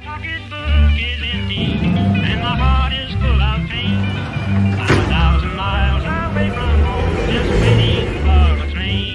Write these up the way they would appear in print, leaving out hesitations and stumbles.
pocketbook is empty and my heart is full of pain. I'm 1,000 miles away from home, just waiting for a train.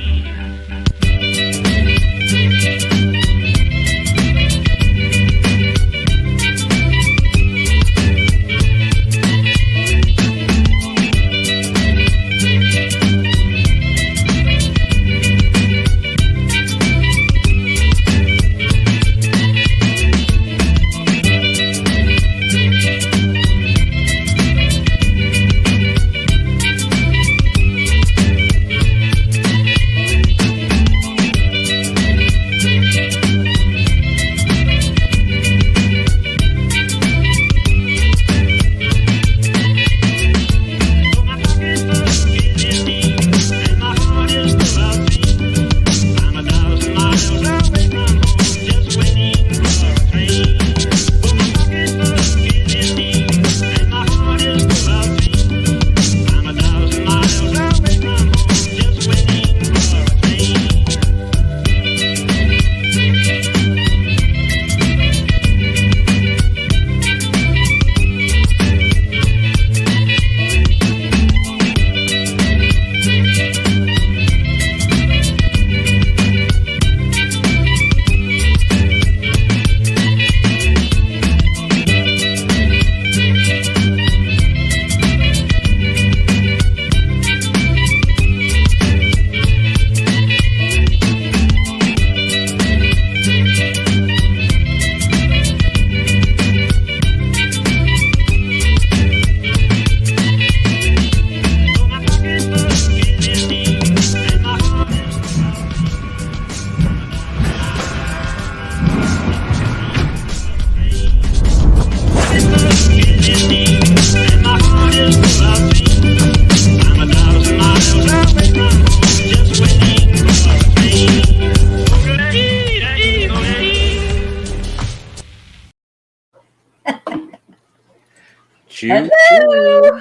Hello.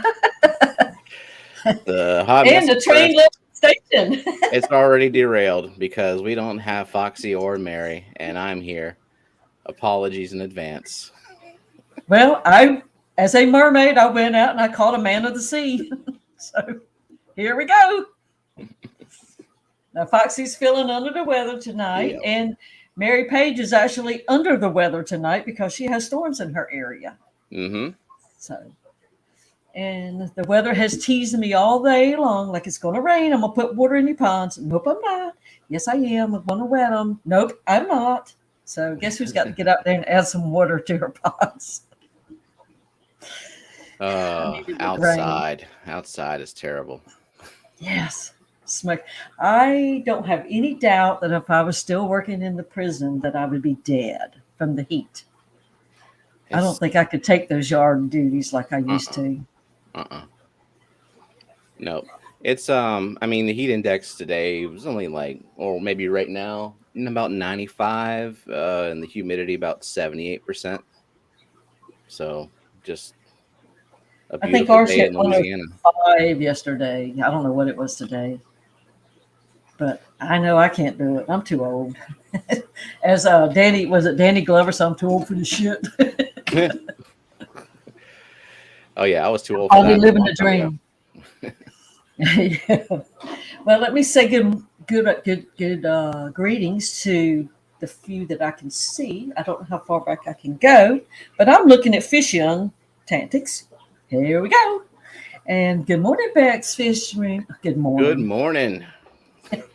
The hot and the train left the station. It's already derailed because we don't have Foxy or Mary, and I'm here. Apologies in advance. Well, as a mermaid, I went out and I caught a man of the sea. So here we go. Now, Foxy's feeling under the weather tonight, and Mary Paige is actually under the weather tonight because she has storms in her area. Mm-hmm. So, and the weather has teased me all day long, like it's going to rain. I'm going to put water in your ponds. Nope, I'm not. Yes, I am. I'm going to wet them. Nope, I'm not. So guess who's got to get out there and add some water to her ponds? Outside is terrible. Yes. Smoke. I don't have any doubt that if I was still working in the prison that I would be dead from the heat. I don't think I could take those yard duties like I used to. No. It's I mean the heat index today was only like, or maybe right now, about 95, and the humidity about 78%. So just a I think beautiful ours day hit in Louisiana. 105 yesterday. I don't know what it was today. But I know I can't do it. I'm too old. As Danny Glover, so I'm too old for the shit. Oh yeah, I was too old for I'll that. be living the dream. Yeah. Well, let me say good greetings to the few that I can see. I don't know how far back I can go, but I'm looking at Fishing Tactics. Here we go. And good morning, Bex Fishing. Good morning. Good morning.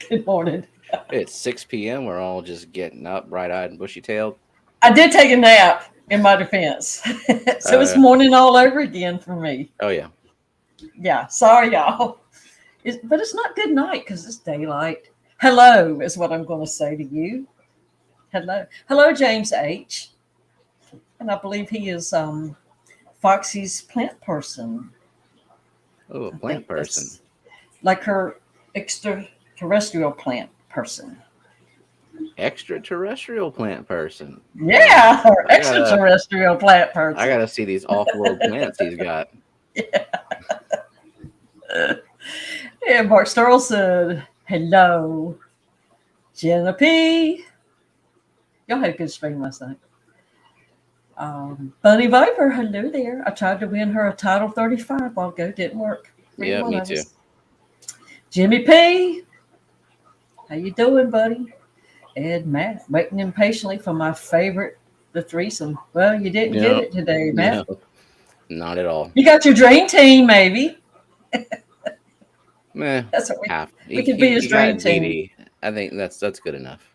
Good morning. It's 6 p.m. We're all just getting up, bright-eyed and bushy-tailed. I did take a nap, in my defense. So it's morning all over again for me. Oh, yeah. Yeah. Sorry, y'all. But it's not good night because it's daylight. Hello is what I'm going to say to you. Hello. Hello, James H. And I believe he is Foxy's plant person. Oh, a plant person. Like her extraterrestrial plant person. Extraterrestrial plant person. Yeah, her extraterrestrial plant person. I got to see these off-world plants he's got. Yeah. And Mark Sterl said, hello. Jenna P. Y'all had a good stream last night. Bunny Viper, hello there. I tried to win her a Title 35 a while ago. Didn't work. Yeah, One me of too. us. Jimmy P, how you doing, buddy? Ed Matt, waiting impatiently for my favorite, the threesome. Well, you didn't get No, it today, no, Matt. not at all. You got your dream team, maybe. Meh, That's what half. we could be his You dream got team. Didi. I think that's good enough.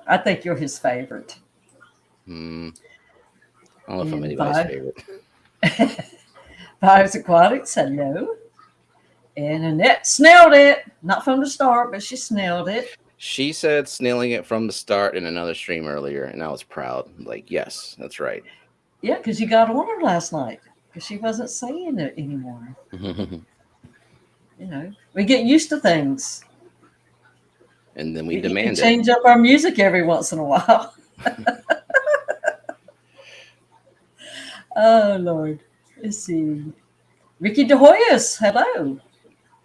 I think you're his favorite. Hmm. I don't know if I'm And anybody's favorite. Vibes Aquatics, hello. And Annette snailed it. Not from the start, but she snailed it. She said snailing it from the start in another stream earlier, and I was proud. Like, yes, that's right. Yeah, because you got on her last night. Because she wasn't saying it anymore. You know, we get used to things. And then we We demand it. change up our music every once in a while. Oh, Lord. Let's see. Ricky DeHoyas, hello.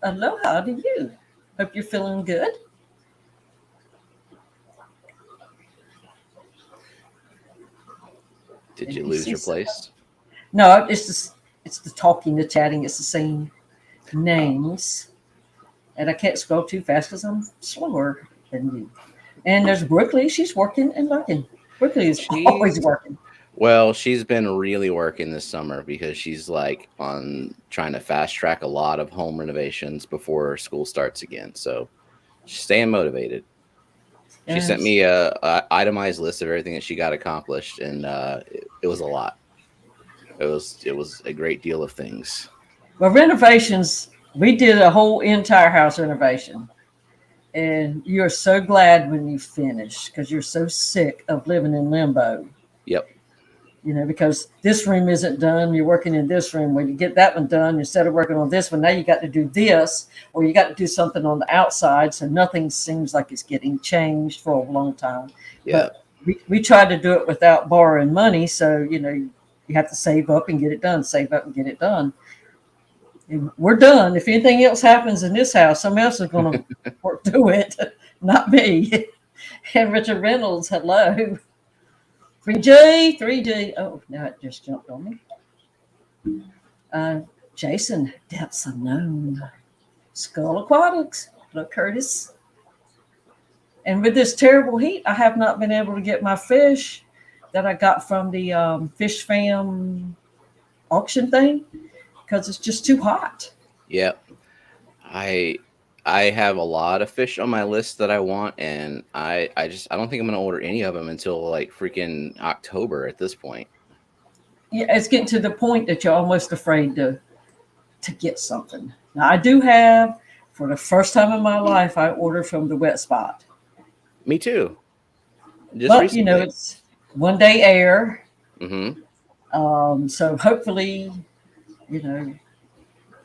Aloha to you. Hope you're feeling good. Did you lose your place? No, it's the talking, the chatting. It's the same names. And I can't scroll too fast because I'm slower than you. And there's Brooklyn. She's working and looking. Brooklyn is always working. Well, she's been really working this summer because she's like on trying to fast track a lot of home renovations before school starts again. So she's staying motivated. She sent me a itemized list of everything that she got accomplished, and it was a lot. It was a great deal of things. Well, renovations, we did a whole entire house renovation. And you're so glad when you finish because you're so sick of living in limbo. Yep. You know, because this room isn't done. You're working in this room. When you get that one done, instead of working on this one, now you got to do this, or you got to do something on the outside. So nothing seems like it's getting changed for a long time. Yeah. But we try to do it without borrowing money. So, you know, you have to save up and get it done, save up and get it done. And we're done. If anything else happens in this house, someone else is going to do it, not me. And Richard Reynolds, hello. 3G. Oh, now it just jumped on me. Jason, Depths Unknown. Skull Aquatics. Hello, Curtis. And with this terrible heat, I have not been able to get my fish that I got from the Fish Fam auction thing because it's just too hot. Yep. I have a lot of fish on my list that I want, and I don't think I'm gonna order any of them until like freaking October at this point. Yeah, it's getting to the point that you're almost afraid to get something. Now I do have, for the first time in my life, I ordered from the Wet Spot. Me too. But recently. You know, it's 1 day air. Mm-hmm. So hopefully, you know,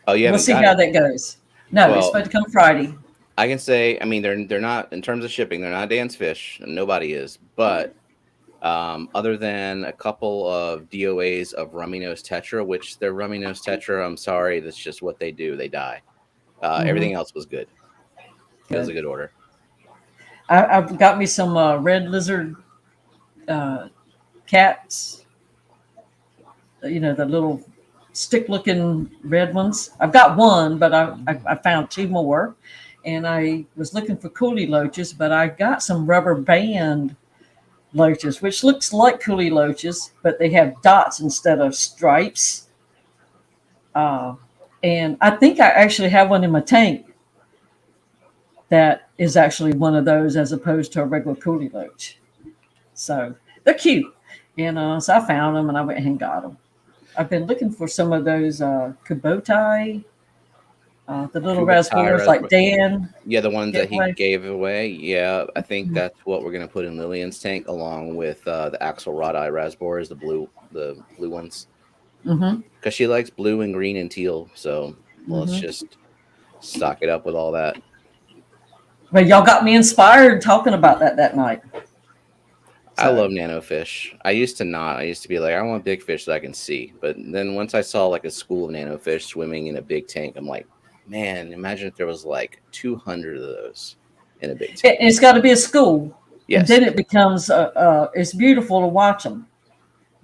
we'll see how that goes. No, it's supposed to come Friday. I can say, I mean, they're not, in terms of shipping, they're not Dan's fish. Nobody is. But other than a couple of DOAs of rummy nose tetra, which they're rummy nose tetra, I'm sorry, that's just what they do. They die. Everything else was good. It was a good order. I've got me some red lizard cats. You know, the little stick-looking red ones. I've got one, but I found two more. And I was looking for coolie loaches, but I got some rubber band loaches, which looks like coolie loaches, but they have dots instead of stripes. And I think I actually have one in my tank that is actually one of those as opposed to a regular coolie loach. So they're cute. And so I found them and I went and got them. I've been looking for some of those Kubotai, the little raspberries like Dan. Yeah, the ones that he gave away. Yeah, I think that's what we're going to put in Lillian's tank along with the Axelrod Eye raspberries, the blue ones. Because she likes blue and green and teal. So let's just stock it up with all that. Well, y'all got me inspired talking about that night. I love nano fish. I used to not. I used to be like, I want big fish that I can see. But then once I saw like a school of nano fish swimming in a big tank, I'm like, man, imagine if there was like 200 of those in a big tank. It's got to be a school. Yes. And then it becomes, it's beautiful to watch them.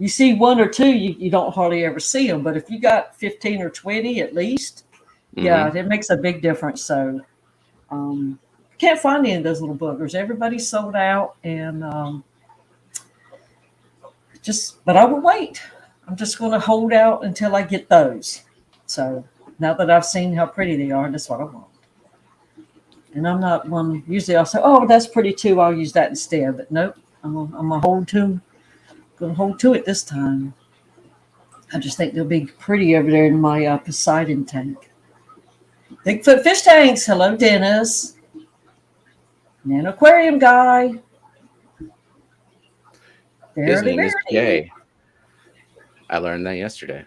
you see one or two, you don't hardly ever see them. But if you got 15 or 20 at least, yeah, it makes a big difference. So can't find any of those little boogers. Everybody's sold out, and but I will wait. I'm just going to hold out until I get those. So now that I've seen how pretty they are, that's what I want. And I'm not one. Usually I'll say, "Oh, that's pretty too. I'll use that instead." But nope, I'm gonna hold to. Gonna hold to it this time. I just think they'll be pretty over there in my Poseidon tank. Bigfoot fish tanks. Hello, Dennis. An aquarium guy. His name is Jay. I learned that yesterday.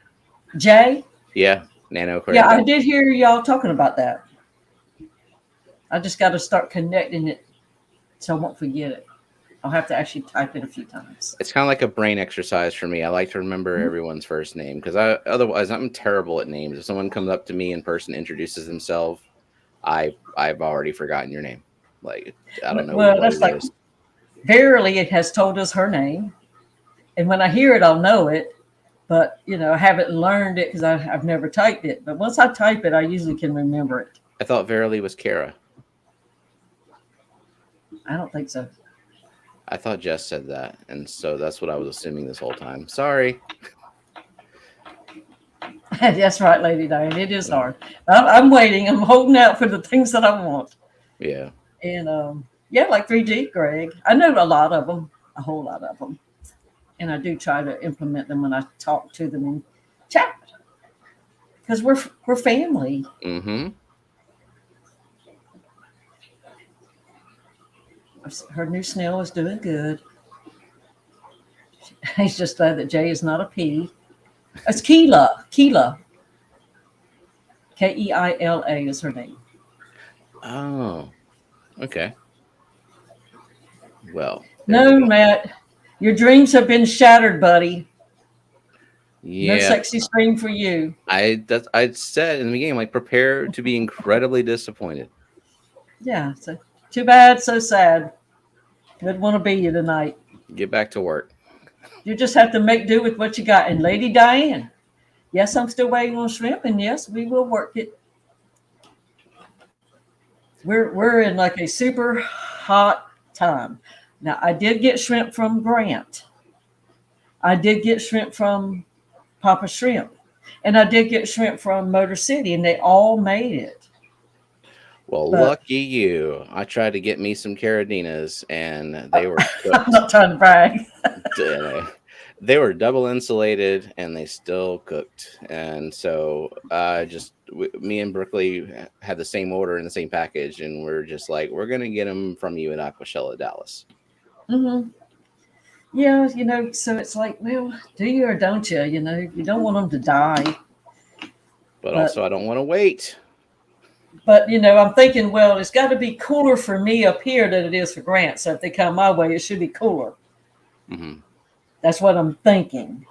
Jay? Yeah, Nano Aquarium. Yeah, I did hear y'all talking about that. I just got to start connecting it so I won't forget it. I'll have to actually type it a few times. It's kind of like a brain exercise for me. I like to remember everyone's first name because otherwise I'm terrible at names. If someone comes up to me in person, introduces themselves, I've already forgotten your name. Like, I don't know. Well, that's like Verily, it has told us her name, and when I hear it, I'll know it. But I haven't learned it because I've never typed it. But once I type it, I usually can remember it. I thought Verily was Kara. I don't think so. I thought Jess said that, and so that's what I was assuming this whole time. Sorry. That's right, Lady Diane. It is hard. I'm waiting. I'm holding out for the things that I want. Yeah. And like 3G, Greg. I know a lot of them, a whole lot of them, and I do try to implement them when I talk to them in chat because we're family. Mm-hmm. Her new snail is doing good. He's just glad that Jay is not a P. It's Keila. Keila. Keila is her name. Oh, okay. Well. No, Matt. Your dreams have been shattered, buddy. Yeah. No sexy scream for you. I said in the beginning, like, prepare to be incredibly disappointed. Yeah. So too bad, so sad. Didn't want to be you tonight. Get back to work. You just have to make do with what you got. And Lady Diane, yes, I'm still waiting on shrimp, and yes, we will work it. We're in like a super hot time. Now, I did get shrimp from Grant. I did get shrimp from Papa Shrimp. And I did get shrimp from Motor City, and they all made it. Well, lucky you. I tried to get me some caradinas, and they were cooked. I'm not trying to brag. They were double insulated, and they still cooked. And so me and Berkeley had the same order in the same package, and we're just like, we're going to get them from you in Aquashella, Dallas. Mm-hmm. Yeah, so it's like, well, do you or don't you? You don't want them to die. But also, I don't want to wait. But, I'm thinking, well, it's got to be cooler for me up here than it is for Grant. So if they come my way, it should be cooler. Mm-hmm. That's what I'm thinking.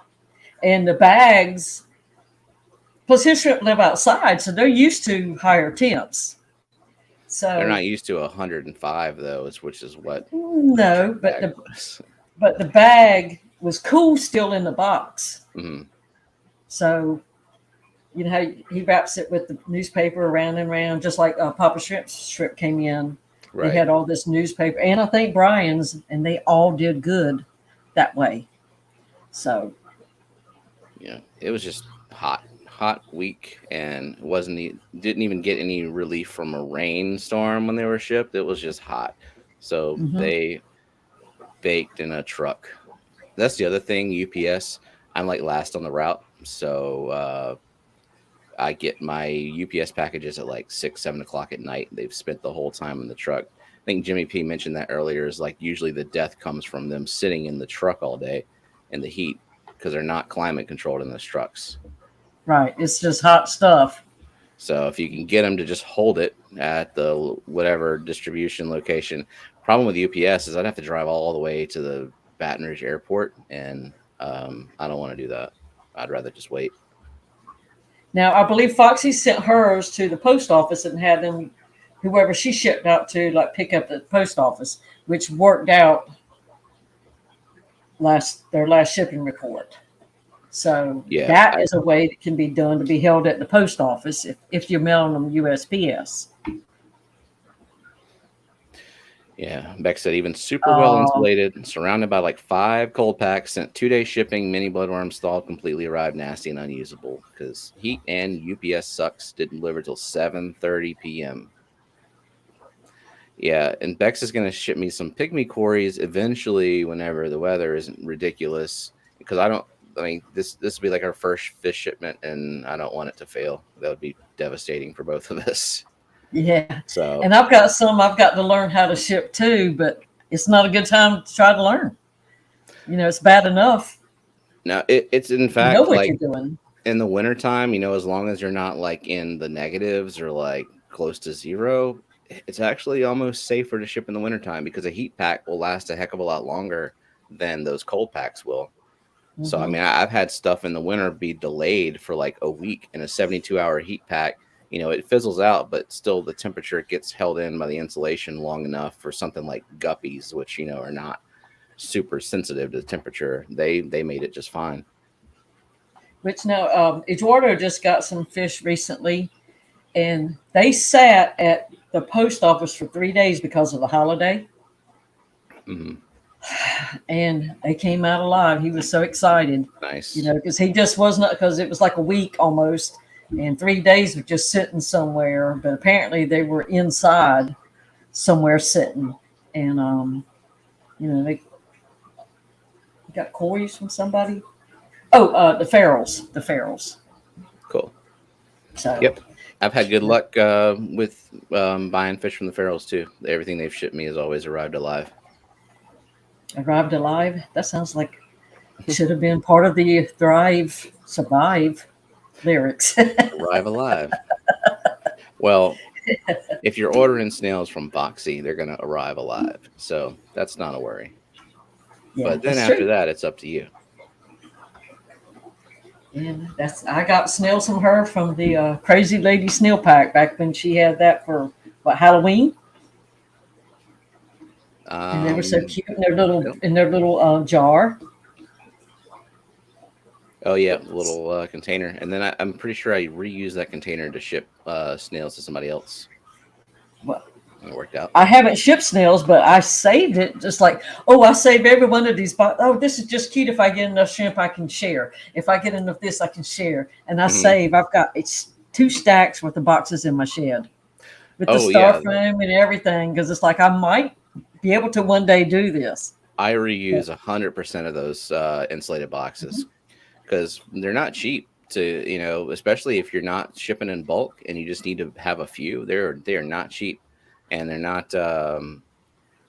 And the bags, plus his shrimp live outside, so they're used to higher temps. So they're not used to 105, though, which is what. No, but the bag was cool still in the box. Mm-hmm. So, how he wraps it with the newspaper around and around, just like Papa Shrimp's shrimp came in. Right. He had all this newspaper, and I think Brian's, and they all did good that way. So, yeah, it was just hot week, and didn't even get any relief from a rainstorm when they were shipped. It was just hot. So they baked in a truck. That's the other thing, UPS. I'm like last on the route. So I get my UPS packages at like 6-7 o'clock at night. They've spent the whole time in the truck. I think Jimmy P mentioned that earlier, is like usually the death comes from them sitting in the truck all day in the heat because they're not climate controlled in those trucks. Right. It's just hot stuff. So if you can get them to just hold it at the whatever distribution location. Problem with UPS is I'd have to drive all the way to the Baton Rouge airport, and I don't want to do that. I'd rather just wait. Now, I believe Foxy sent hers to the post office and had them, whoever she shipped out to, like pick up at the post office, which worked out their last shipping report. So Yeah, that is a way that can be done to be held at the post office if you're mailing them USPS. Yeah, Beck said even super well insulated, surrounded by like 5 cold packs, sent 2-day shipping, mini bloodworm stalled, completely arrived, nasty and unusable because heat and UPS sucks. Didn't deliver till 7:30 p.m. Yeah, and Bex is going to ship me some pygmy quarries eventually whenever the weather isn't ridiculous because I mean this will be like our first fish shipment and I don't want it to fail. That would be devastating for both of us. Yeah. So, and I've got to learn how to ship too, but it's not a good time to try to learn. It's bad enough. now it's in fact You know what like you're doing. in the wintertime, as long as you're not like in the negatives or like close to zero, it's actually almost safer to ship in the wintertime because a heat pack will last a heck of a lot longer than those cold packs will. Mm-hmm. So, I mean, I've had stuff in the winter be delayed for like a week in a 72-hour heat pack. It fizzles out, but still the temperature gets held in by the insulation long enough for something like guppies, which, are not super sensitive to the temperature. They made it just fine. Which now, Eduardo just got some fish recently, and they sat at the post office for 3 days because of the holiday. Mm-hmm. And they came out alive. He was so excited. Nice. Because he just wasn't, because it was like a week almost, and 3 days of just sitting somewhere. But apparently they were inside somewhere sitting. And, they got quarries from somebody. Oh, the Farrells. Cool. So, yep. I've had good luck with buying fish from the Farrells too. Everything they've shipped me has always arrived alive. Arrived alive? That sounds like it should have been part of the Thrive, Survive lyrics. Arrive alive. Well, if you're ordering snails from Foxy, they're going to arrive alive. So that's not a worry. Yeah, but then after that, it's up to you. And I got snails from her from the Crazy Lady Snail Pack back when she had that for Halloween. And they were so cute in their little jar. Oh yeah, little container. And then I'm pretty sure I reused that container to ship snails to somebody else. Well, it worked out. I haven't shipped snails, but I saved it. Just like, I saved every one of these. This is just cute. If I get enough shrimp, I can share. If I get enough this, I can share. And I save. I've got 2 stacks worth of boxes in my shed with the styrofoam and everything, because it's like I might be able to one day do this. I reuse 100% of those insulated boxes because they're not cheap to, especially if you're not shipping in bulk and you just need to have a few. They are not cheap, and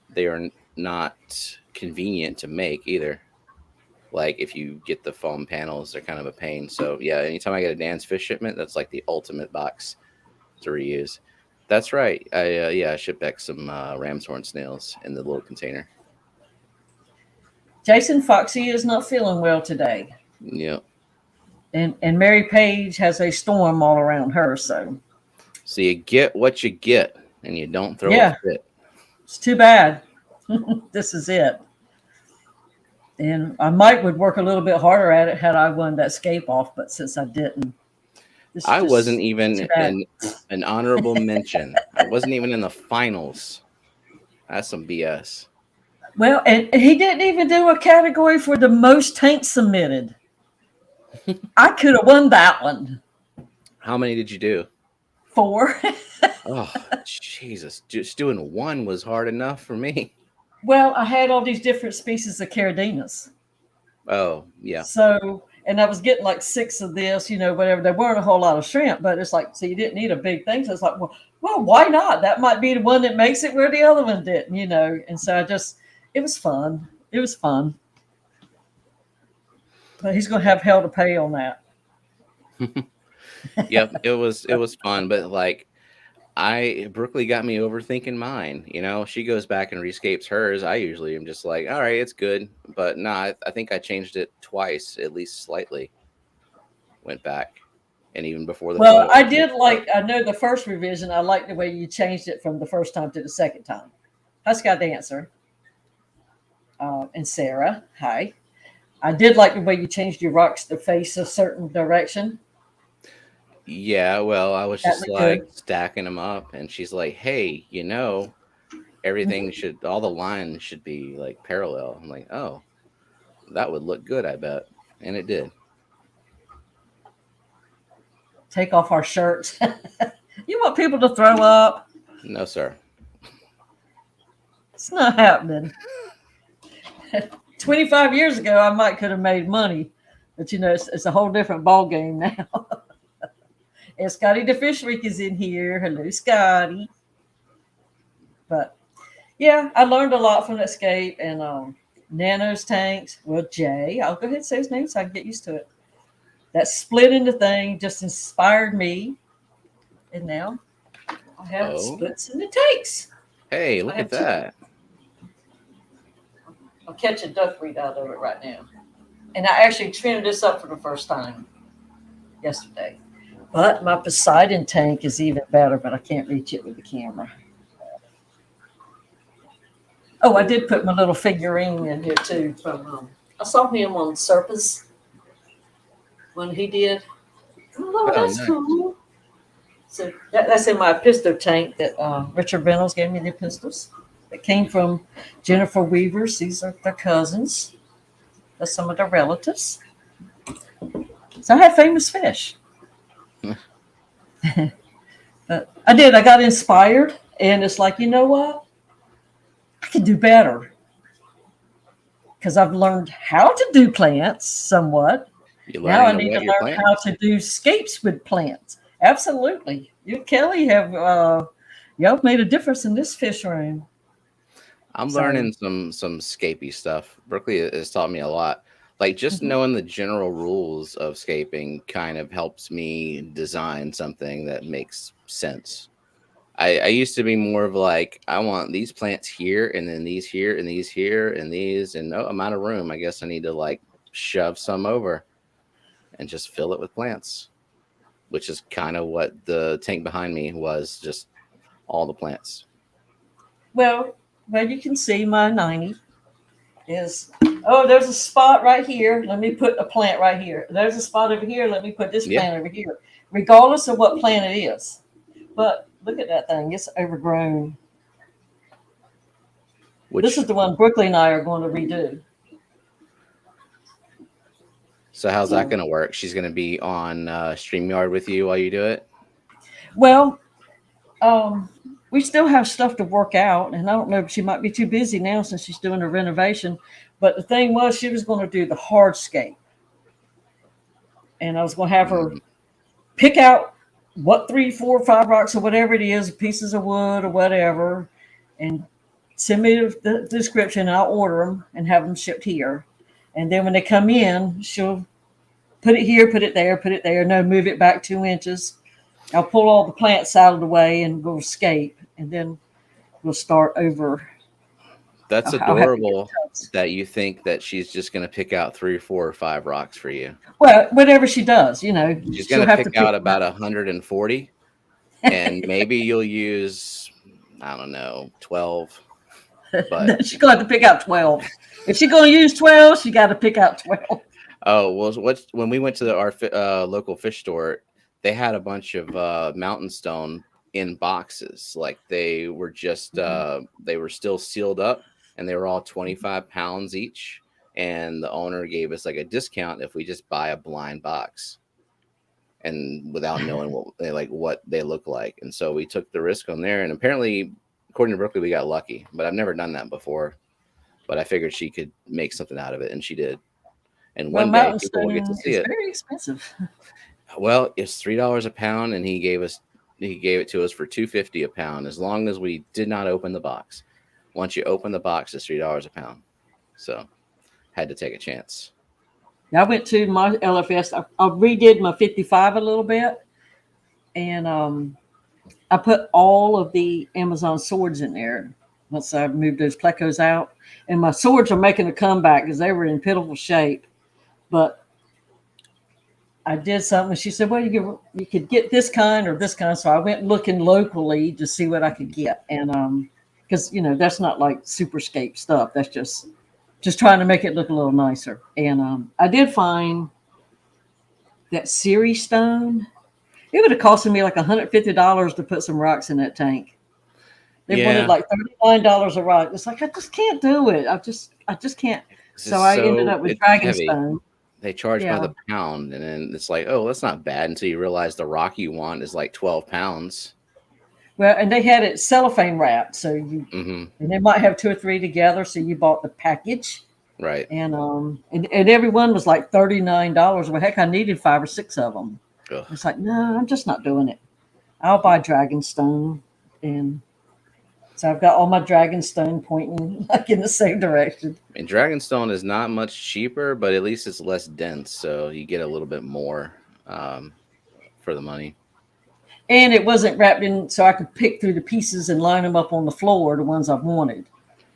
they are not convenient to make either. Like if you get the foam panels, they're kind of a pain. So yeah, anytime I get a Dan's fish shipment, that's like the ultimate box to reuse. That's right. I shipped back some ram's horn snails in the little container. Jason Foxy is not feeling well today. Yeah. And Mary Paige has a storm all around her. So you get what you get, and you don't throw a fit. It's too bad. This is it. And I would work a little bit harder at it had I won that scape off, but since I didn't. I wasn't even an honorable mention. I wasn't even in the finals. That's some BS. Well, and he didn't even do a category for the most tanks submitted. I could have won that one. How many did you do? 4. Oh, Jesus. Just doing 1 was hard enough for me. Well, I had all these different species of Cardinas. Oh, yeah. So, and I was getting like 6 of this, whatever. There weren't a whole lot of shrimp, but it's like, so you didn't need a big thing. So it's like, well, why not? That might be the one that makes it where the other one didn't, And so it was fun. It was fun. But he's going to have hell to pay on that. Yep, it was fun, but like Brooklyn got me overthinking mine. She goes back and rescapes hers. I usually am just like, all right, it's good, but no, I think I changed it twice, at least slightly. Went back, and even before the I did I know the first revision. I liked the way you changed it from the first time to the second time. Husk got the answer. And Sarah, hi. I did like the way you changed your rocks to face a certain direction. Yeah, well, I was That just looked like good. stacking them up, and she's like, "Hey, everything should, all the lines should be like parallel." I'm like, "Oh, that would look good, I bet," and it did. Take off our shirts. You want people to throw up? No, sir. It's not happening. 25 years ago, I might could have made money, but it's a whole different ball game now. And Scotty the Fish Freak is in here. Hello, Scotty. But yeah, I learned a lot from Escape and Nano's tanks. Well, Jay, I'll go ahead and say his name so I can get used to it. That split into thing just inspired me. And now I have Oh, splits in the tanks. hey, look I have at that. I'll catch a duckweed out of it right now. And I actually trimmed this up for the first time yesterday. But my Poseidon tank is even better, but I can't reach it with the camera. Oh, I did put my little figurine in here too. I saw him on Serpus when he did. Oh, Oh, that's nice. cool. So that's in my pistol tank that Richard Reynolds gave me the pistols. That came from Jennifer Weaver's. These are their cousins. That's some of their relatives. So I have famous fish. But I got inspired, and it's like, you know what? I can do better because I've learned how to do plants somewhat. You Now I learning to need to wet your learn plant? how to do scapes with plants. Absolutely. You and Kelly have y'all made a difference in this fish room. I'm So learning some scapey stuff. Berkeley has taught me a lot. Like just mhm. knowing the general rules of scaping kind of helps me design something that makes sense. I used to be more of like, I want these plants here, and then these here, and these here, and these, and no amount of room. I guess I need to like shove some over and just fill it with plants, which is kind of what the tank behind me was, just all the plants. Well, you can see my 90 is, oh, there's a spot right here. Let me put a plant right here. There's a spot over here. Let me put this Yeah, plant over here, regardless of what plant it is. But look at that thing. It's overgrown. This which is the one Brooklyn and I are going to redo. so how's that So, going to work? She's going to be on StreamYard with you while you do it? well, um, we still have stuff to work out, and I don't know if she might be too busy now since she's doing a renovation. But the thing was, she was going to do the hardscape, and I was going to have her Mm, pick out what 3, 4, 5 rocks or whatever it is, pieces of wood or whatever, and send me the description. And I'll order them and have them shipped here. And then when they come in, she'll put it here, put it there, put it there. No, move it back 2 inches. I'll pull all the plants out of the way and we'll escape, and then we'll start over. that's I'll have to get adorable tubs. that you think that she's just going to pick out 3 or 4 or 5 rocks for you. Well, whatever she does, She's going she'll to have to pick out pick. about 140, and maybe you'll use, I don't know, 12. But She's going to have to pick out 12. If she's going to use 12, she got to pick out 12. oh, well, when we went to our local fish store, they had a bunch of mountain stone in boxes. Like they were just they were still sealed up, and they were all 25 pounds each. And the owner gave us like a discount if we just buy a blind box, and without knowing what they look like. And so we took the risk on there. And apparently, according to Berkeley, we got lucky. But I've never done that before. But I figured she could make something out of it, and she did. And Well, one day mountain people will get to stone see is it. very expensive. Well, it's $3 a pound, and he gave it to us for $2.50 a pound, as long as we did not open the box. Once you open the box, it's $3 a pound. So had to take a chance. I went to my LFS. I redid my 55 a little bit, and I put all of the Amazon swords in there once I moved those plecos out. And my swords are making a comeback because they were in pitiful shape. But I did something. She said, well, you could get this kind or this kind. So I went looking locally to see what I could get. And because, that's not like Superscape stuff. That's just just trying to make it look a little nicer. And I did find that Siri stone. It would have costed me like $150 to put some rocks in that tank. They wanted like $39 a rock. It's like I just can't do it. I just can't. So I ended up with Dragonstone. They charge by the pound, and then it's like, oh, that's not bad until you realize the rock you want is like 12 pounds. Well, and they had it cellophane wrapped, so you and they might have 2 or 3 together. So you bought the package, right? And every one was like $39. Well, heck, I needed 5 or 6 of them. Ugh. It's like, no, I'm just not doing it. I'll buy Dragonstone, and so I've got all my Dragonstone pointing like in the same direction. And Dragonstone is not much cheaper, but at least it's less dense, so you get a little bit more for the money. And it wasn't wrapped in, so I could pick through the pieces and line them up on the floor, the ones I wanted.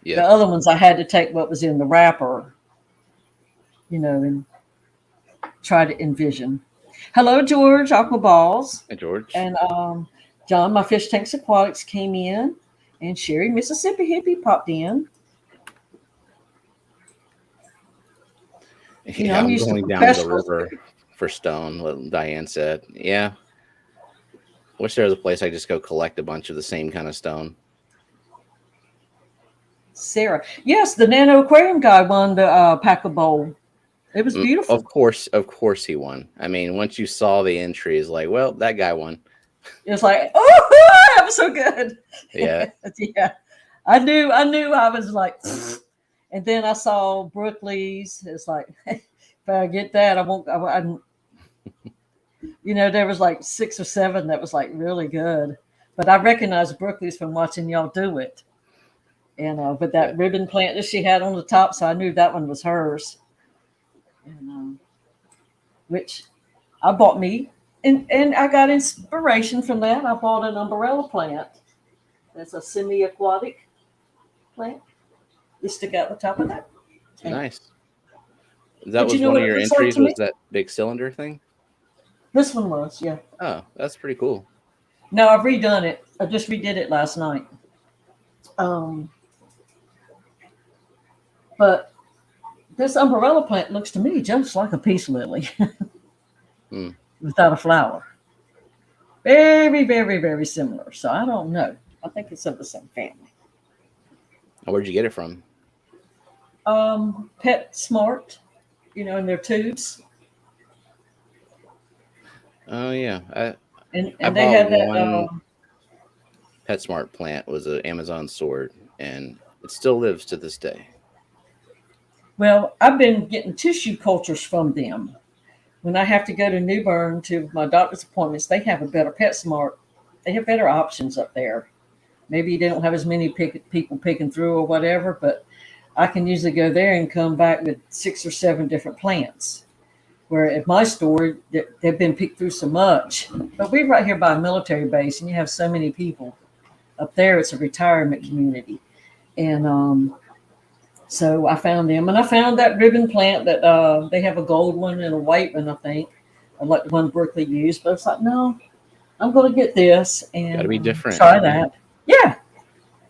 The other ones I had to take what was in the wrapper, and try to envision. Hello, George, Aqua Balls. Hey, George. And John, my Fish Tanks Aquatics, came in. And Sherry, Mississippi Hippie, popped in. Yeah, I'm going down to the river for stone, what Diane said. Yeah. Wish there was a place I just go collect a bunch of the same kind of stone. Sarah. Yes, the Nano Aquarium guy won the Pack-A Bowl. It was beautiful. Of course he won. I mean, once you saw the entry, it's like, well, that guy won. It was like, oh, that was so good. Yeah. Yeah. I knew I was like, and then I saw Brookley's. It's like, if I get that, I won't. There was like 6 or 7 that was like really good. But I recognized Brookley's from watching y'all do it. And but that ribbon plant that she had on the top, so I knew that one was hers. And which I bought me. And I got inspiration from that. I bought an umbrella plant. That's a semi-aquatic plant. You stick out the top of that. Nice. That was one of your entries, was that big cylinder thing? This one was, yeah. Oh, that's pretty cool. No, I've redone it. I just redid it last night. But this umbrella plant looks to me just like a peace lily. Without a flower. Very, very, very similar. So I don't know. I think it's of the same family. Where'd you get it from? Pet Smart, in their tubes. Oh yeah. I they had that PetSmart plant was an Amazon sword, and it still lives to this day. Well, I've been getting tissue cultures from them. When I have to go to New Bern to my doctor's appointments, they have a better PetSmart. They have better options up there. Maybe they don't have as many people picking through or whatever, but I can usually go there and come back with 6 or 7 different plants. Where at my store, they've been picked through so much. But we're right here by a military base, and you have so many people. Up there, it's a retirement community. And so I found them. And I found that ribbon plant that they have a gold one and a white one, I think. I like the one Berkeley used. But it's like, no, I'm going to get this and gotta be different. Try that. Yeah.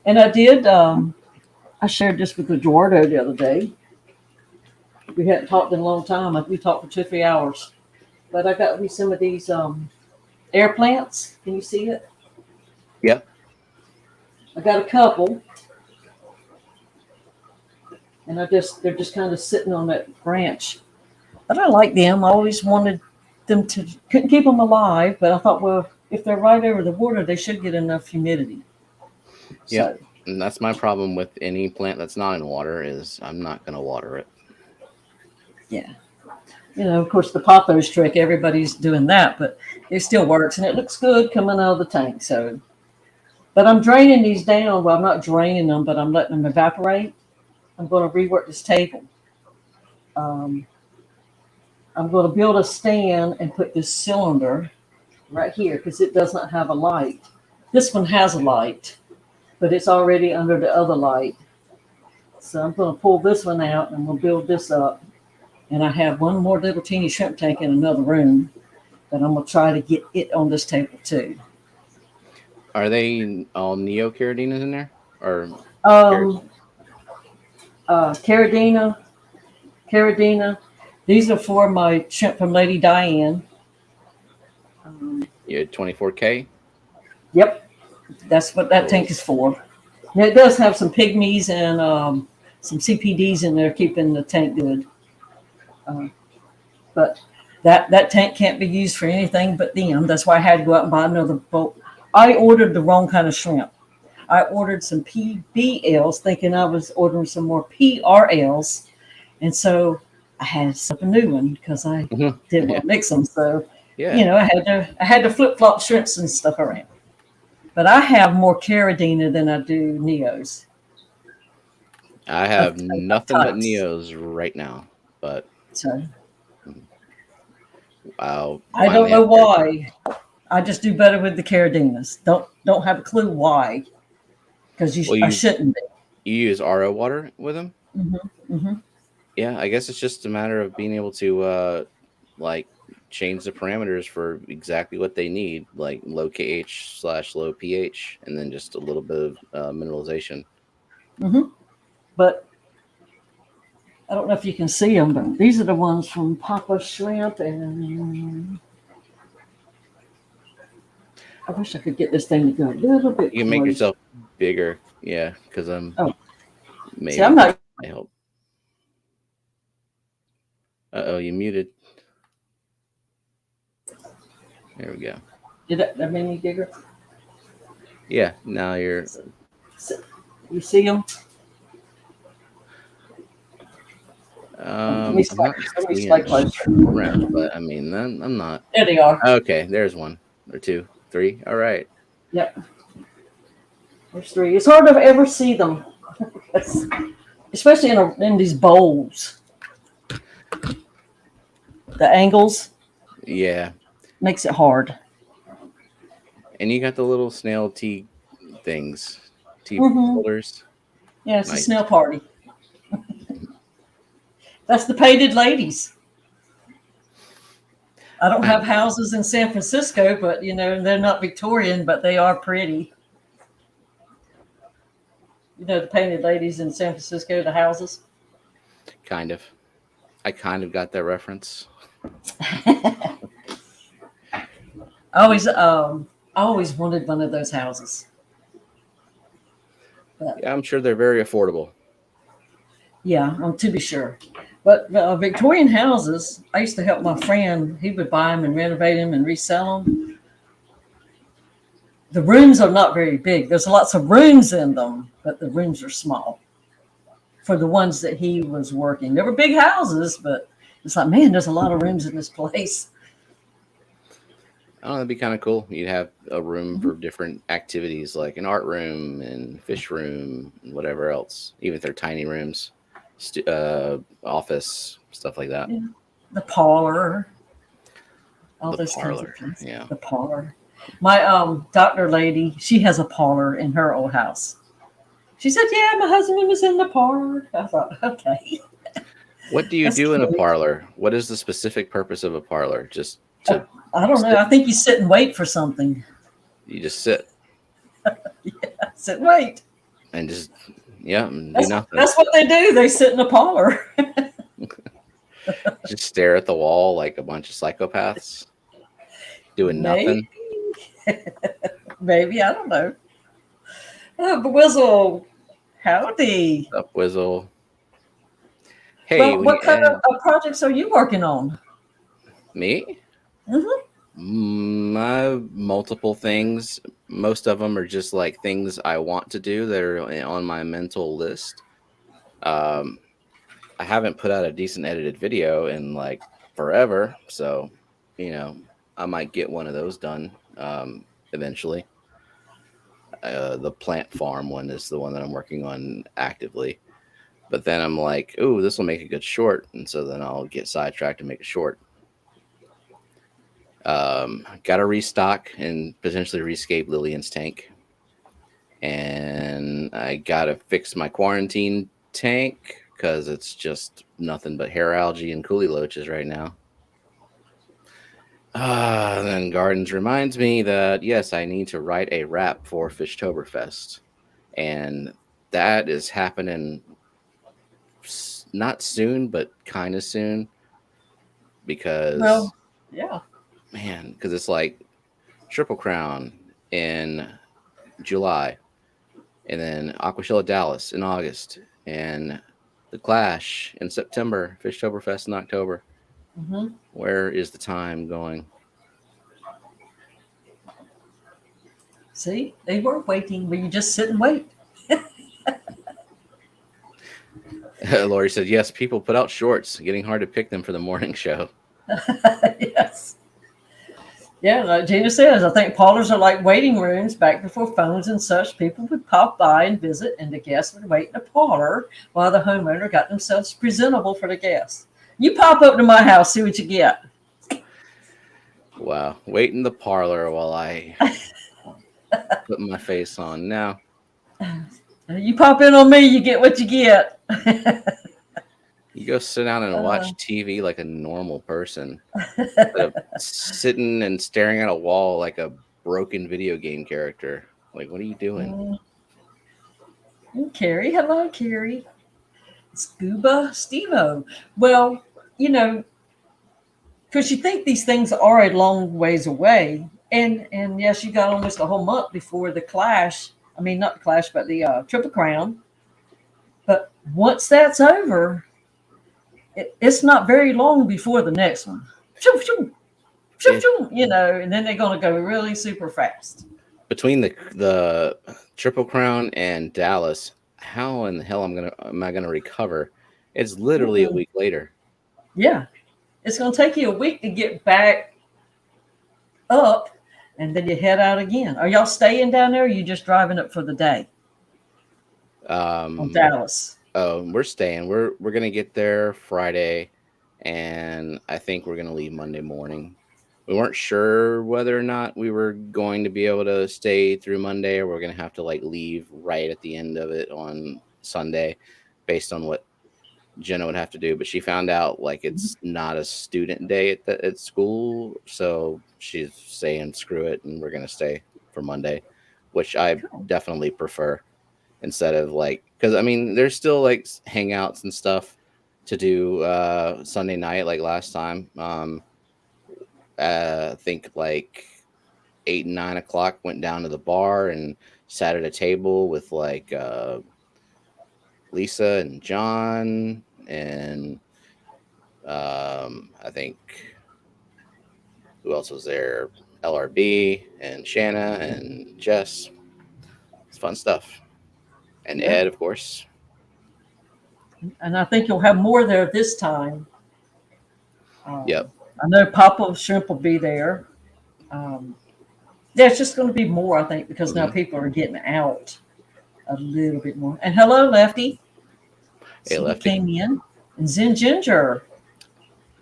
And I did. I shared this with Eduardo the other day. We hadn't talked in a long time. We talked for 2 or 3 hours. But I got me some of these air plants. Can you see it? Yep. I got a couple. And they're just kind of sitting on that branch. But I like them. I always wanted them to, couldn't keep them alive. But I thought, well, if they're right over the water, they should get enough humidity. Yeah. So, and that's my problem with any plant that's not in water is I'm not going to water it. Yeah. Of course, the pothos trick, everybody's doing that, but it still works. And it looks good coming out of the tank. So, but I'm draining these down. Well, I'm not draining them, but I'm letting them evaporate. I'm going to rework this table. I'm going to build a stand and put this cylinder right here because it does not have a light. This one has a light, but it's already under the other light. So I'm going to pull this one out and we'll build this up. And I have one more little teeny shrimp tank in another room, but I'm going to try to get it on this table too. Are they all neocaridina in there? Or Caradina. These are for my shrimp from Lady Diane. You had 24K. Yep, that's what that tank is for. Now, it does have some pygmies and some CPDs in there keeping the tank good. But that tank can't be used for anything but them. That's why I had to go out and buy another boat. I ordered the wrong kind of shrimp. I ordered some PBLs thinking I was ordering some more PRLs. And so I had to set up a new one because I didn't want to mix them. So, I had to flip flop shrimps and stuff around. But I have more Caradina than I do Neos. I have nothing but Neos right now, but so wow. I don't know why. I just do better with the Caradinas. Don't have a clue why. Because I shouldn't be. You use RO water with them? Mm-hmm. Yeah, I guess it's just a matter of being able to change the parameters for exactly what they need, like low KH/low pH, and then just a little bit of mineralization. Mm-hmm. But I don't know if you can see them, but these are the ones from Papa Shrimp, and I wish I could get this thing to go a little bit. You can make yourself bigger, yeah, because I'm. Oh, maybe see, I'm not. I help. Uh-oh, you muted. There we go. Did that make me bigger? Yeah, now you're. You see them? I'm not seeing around, but I mean, I'm not. There they are. Okay, there's 1 or 2, 3. All right. Yep. There's 3. It's hard to ever see them, especially in these bowls. The angles. Yeah. Makes it hard. And you got the little snail tea things, tea holders. Yeah, it's nice. A snail party. That's the painted ladies. I don't have houses in San Francisco, but they're not Victorian, but they are pretty. The painted ladies in San Francisco, the houses. Kind of. I kind of got that reference. I always wanted one of those houses. But, yeah, I'm sure they're very affordable. Yeah, to be sure. But Victorian houses, I used to help my friend. He would buy them and renovate them and resell them. The rooms are not very big. There's lots of rooms in them, but the rooms are small for the ones that he was working. They were big houses, but it's like, man, there's a lot of rooms in this place. Oh, that'd be kind of cool. You'd have a room for different activities, like an art room and fish room and whatever else, even if they're tiny rooms, office, stuff like that. Yeah. The parlor. All the those parlor. Kinds of things. Yeah. The parlor. My doctor lady, she has a parlor in her old house. She said, yeah, my husband was in the parlor. I thought, okay. What do you do in a parlor? What is the specific purpose of a parlor? Just to I don't know. I think you sit and wait for something. You just sit. Yeah, sit and wait. And just, do nothing. That's what they do. They sit in a parlor. Just stare at the wall like a bunch of psychopaths. Doing nothing. Maybe. I don't know. But Wizzle, howdy. Up, Wizzle. Hey, well, what kind of projects are you working on? Me? Mm-hmm. My multiple things. Most of them are just like things I want to do that are on my mental list. I haven't put out a decent edited video in like forever, so I might get one of those done eventually. The plant farm one is the one that I'm working on actively. But then I'm like, ooh, this will make a good short. And so then I'll get sidetracked and make a short. Got to restock and potentially rescape Lillian's tank. And I got to fix my quarantine tank because it's just nothing but hair algae and coolie loaches right now. Then Gardens reminds me that, yes, I need to write a rap for Fishtoberfest. And that is happening not soon, but kind of soon, because Well, yeah. man, because it's like Triple Crown in July, and then Aquashella Dallas in August, and the Clash in September, Fishtoberfest in October. Hmm. Where is the time going? See, they were waiting, but you just sit and wait. Lori said, yes, people put out shorts, getting hard to pick them for the morning show. Yes. Yeah, like Gina says, I think parlors are like waiting rooms back before phones and such. People would pop by and visit, and the guests would wait in the parlor while the homeowner got themselves presentable for the guests. You pop up to my house, see what you get. Wow. Wait in the parlor while I put my face on. Now, You pop in on me, you get what you get. you go sit down and watch TV like a normal person, instead of sitting and staring at a wall like a broken video game character. Like, what are you doing? Carrie, hello, Carrie. Scuba Stevo. Well, you know, because you think these things are a long ways away, and yes, you got almost a whole month before the Clash. I mean, not the Clash, but the Triple Crown. But once that's over, it's not very long before the next one. Shoo, shoo, shoo, shoo, you know, and then they're going to go really super fast. Between the Triple Crown and Dallas, how in the hell am I gonna recover? It's literally a week later. Yeah, it's going to take you a week to get back up, and then you head out again. Are y'all staying down there, or are you just driving up for the day? On Dallas. We're staying. We're gonna get there Friday, and I think we're gonna leave Monday morning. We weren't sure whether or not we were going to be able to stay through Monday, or we're gonna have to like leave right at the end of it on Sunday, based on what Jenna would have to do. But she found out like it's not a student day at school, so she's saying screw it, and we're gonna stay for Monday, which I definitely prefer, instead of like, because I mean there's still like hangouts and stuff to do Sunday night like last time. I think like 8 and 9 o'clock went down to the bar and sat at a table with like Lisa and John and I think who else was there? LRB and Shanna and Jess. It's fun stuff. And Ed, of course. And I think you'll have more there this time. Yep. I know Papa Shrimp will be there. It's just going to be more, I think, because now people are getting out a little bit more. And hello, Lefty. Hey, Lefty. Came in. And Zen Ginger.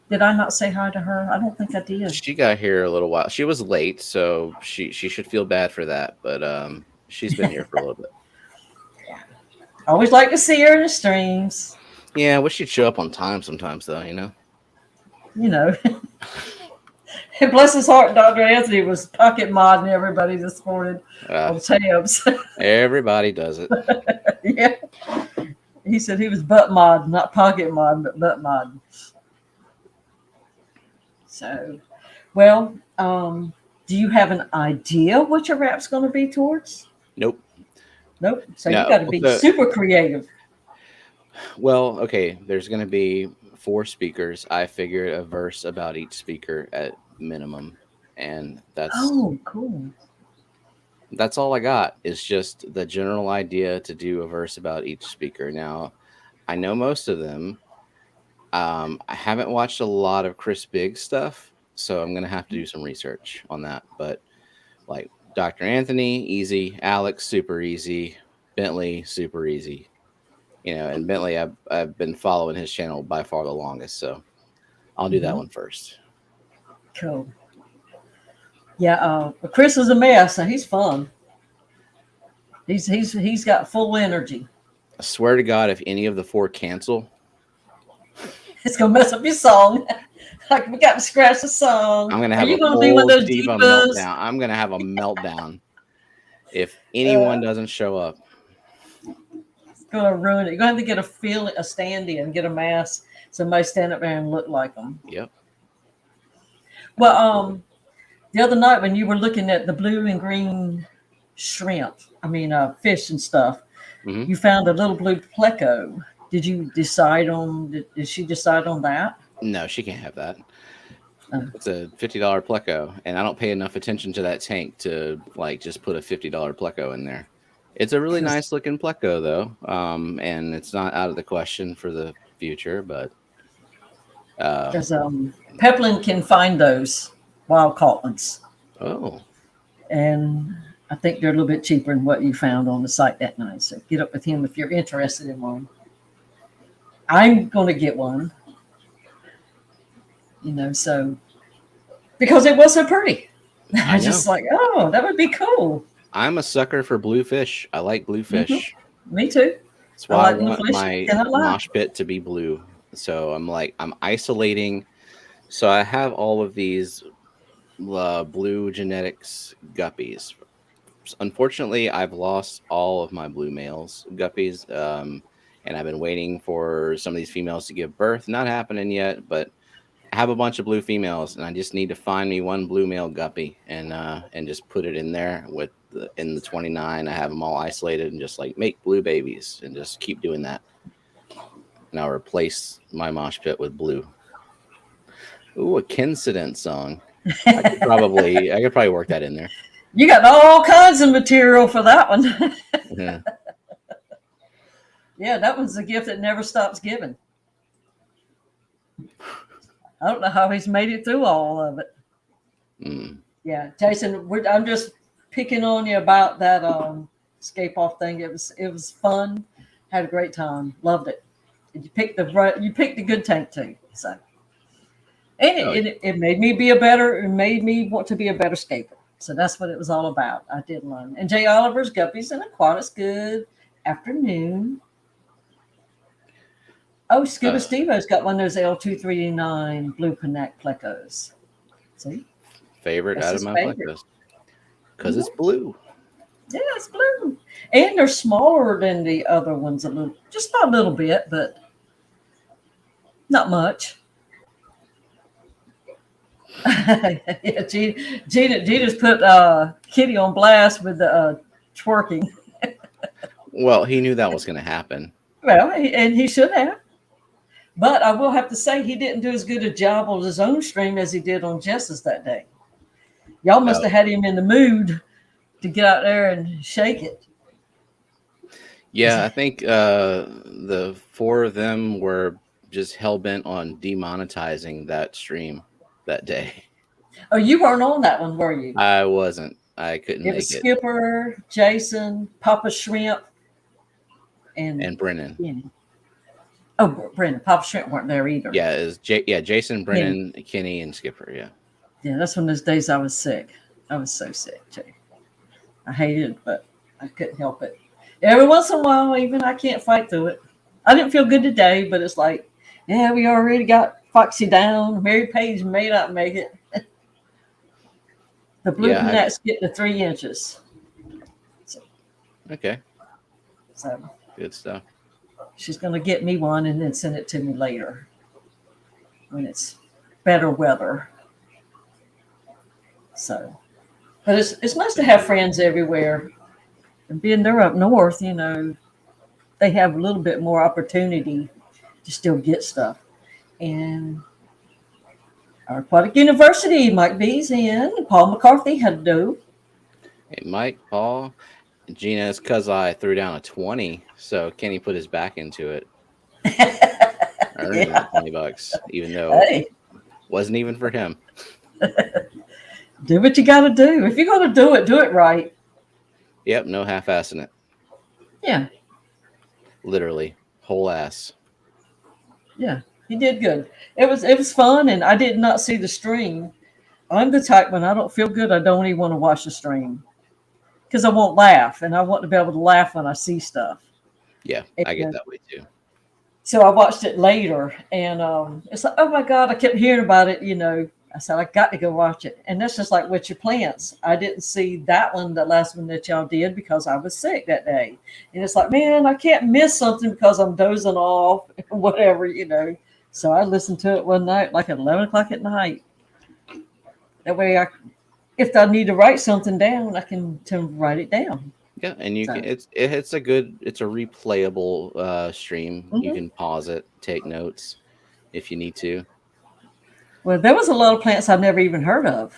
Did I not say hi to her? I don't think I did. She got here a little while. She was late, so she should feel bad for that. But she's been here for a little bit. I always like to see her in the streams. Yeah, I wish she'd show up on time sometimes, though, you know? You know. And bless his heart, Dr. Anthony was pocket modding everybody this morning on tabs. Everybody does it. Yeah. He said he was butt mod, not pocket mod, but butt mod. So, well, do you have an idea what your rap's going to be towards? Nope. So you got to be super creative. Well, okay, there's going to be 4 speakers. I figured a verse about each speaker at minimum, and that's cool. That's all I got. Is just the general idea to do a verse about each speaker. Now, I know most of them. I haven't watched a lot of Chris Biggs stuff, so I'm going to have to do some research on that. But like Dr. Anthony, easy. Alex, super easy. Bentley, super easy. You know, and Bentley, I've been following his channel by far the longest, so I'll do that one first. Cool. Yeah, but Chris is a mess, and he's fun. He's got full energy. I swear to God, if any of the 4 cancel, it's gonna mess up your song. Like we got to scratch the song. I'm gonna have a whole diva meltdown. I'm gonna have a meltdown if anyone doesn't show up. going to ruin it. You're going to have to get a stand-in, get a mask, somebody stand up there and look like them. Yep. Well, the other night when you were looking at the blue and green shrimp, fish and stuff, you found a little blue pleco. Did you decide on? Did she decide on that? No, she can't have that. It's a $50 pleco, and I don't pay enough attention to that tank to like just put a $50 pleco in there. It's a really nice looking pleco though, and it's not out of the question for the future. But because Peplin can find those wild caught ones. Oh, and I think they're a little bit cheaper than what you found on the site that night. So get up with him if you're interested in one. I'm going to get one. So because it was so pretty. I was just like, oh, that would be cool. I'm a sucker for blue fish. I like blue fish. Me too. That's why I want my mosh pit to be blue. So I'm isolating. So I have all of these blue genetics guppies. Unfortunately, I've lost all of my blue males guppies. And I've been waiting for some of these females to give birth. Not happening yet, but I have a bunch of blue females, and I just need to find me one blue male guppy and just put it in there in the 29. I have them all isolated and just like make blue babies and just keep doing that. And I'll replace my mosh pit with blue. Ooh, a Kincident song. I could probably work that in there. You got all kinds of material for that one. Yeah. Yeah, that one's a gift that never stops giving. I don't know how he's made it through all of it. Yeah, Jason, I'm just picking on you about that escape off thing. It was fun. Had a great time. Loved it. You picked the good tank too. So, and it made me it made me want to be a better scaper. So that's what it was all about. I did learn. And Jay Oliver's Guppies and Aquatics. Good afternoon. Oh, Scuba Steve-O's got one of those L2389 blue Panac plecos. See? Favorite out of my plecos. Because it's blue. Yeah, it's blue. And they're smaller than the other ones just a little bit, but not much. Yeah, Gina's put Kitty on blast with the twerking. Well, he knew that was going to happen. Well, and he should have. But I will have to say he didn't do as good a job on his own stream as he did on Jess's that day. Y'all must have had him in the mood to get out there and shake it. Yeah, I think the four of them were just hell-bent on demonetizing that stream that day. Oh, you weren't on that one, were you? I wasn't. I couldn't make it. It was Skipper, Jason, Papa Shrimp, and Brennan. Kenny. Oh, Brennan. Papa Shrimp weren't there either. Yeah, it was Jason, Brennan, Kenny, and Skipper. Yeah. Yeah, that's one of those days I was sick. I was so sick, too. I hated it, but I couldn't help it. Every once in a while, even I can't fight through it. I didn't feel good today, but it's like, yeah, we already got Foxy down. Mary Paige may not make it. The blue Panac's getting to 3 inches. So, okay. So good stuff. She's going to get me one and then send it to me later when it's better weather. So, but it's nice to have friends everywhere. And being they're up north, they have a little bit more opportunity to still get stuff. And our Aquatic University, Mike B's in. Paul McCarthy had to do. Hey, Mike, Paul, Gina's cuz I threw down a 20, so Kenny put his back into it. I earned that $20, even though it wasn't even for him. Do what you got to do. If you're going to do it right. Yep, no half-assing it. Yeah. Literally, whole ass. Yeah, he did good. It was fun, and I did not see the stream. I'm the type when I don't feel good, I don't even want to watch the stream because I won't laugh, and I want to be able to laugh when I see stuff. Yeah, I get that way too. So I watched it later, and it's like, oh my God, I kept hearing about it. I said, I got to go watch it. And that's just like with your plants. I didn't see that one, the last one that y'all did, because I was sick that day. And it's like, man, I can't miss something because I'm dozing off, whatever, you know. So I listened to it one night, like at 11 o'clock at night. That way, if I need to write something down, I can write it down. Yeah, and you can. It's a replayable stream. You can pause it, take notes if you need to. Well, there was a lot of plants I've never even heard of.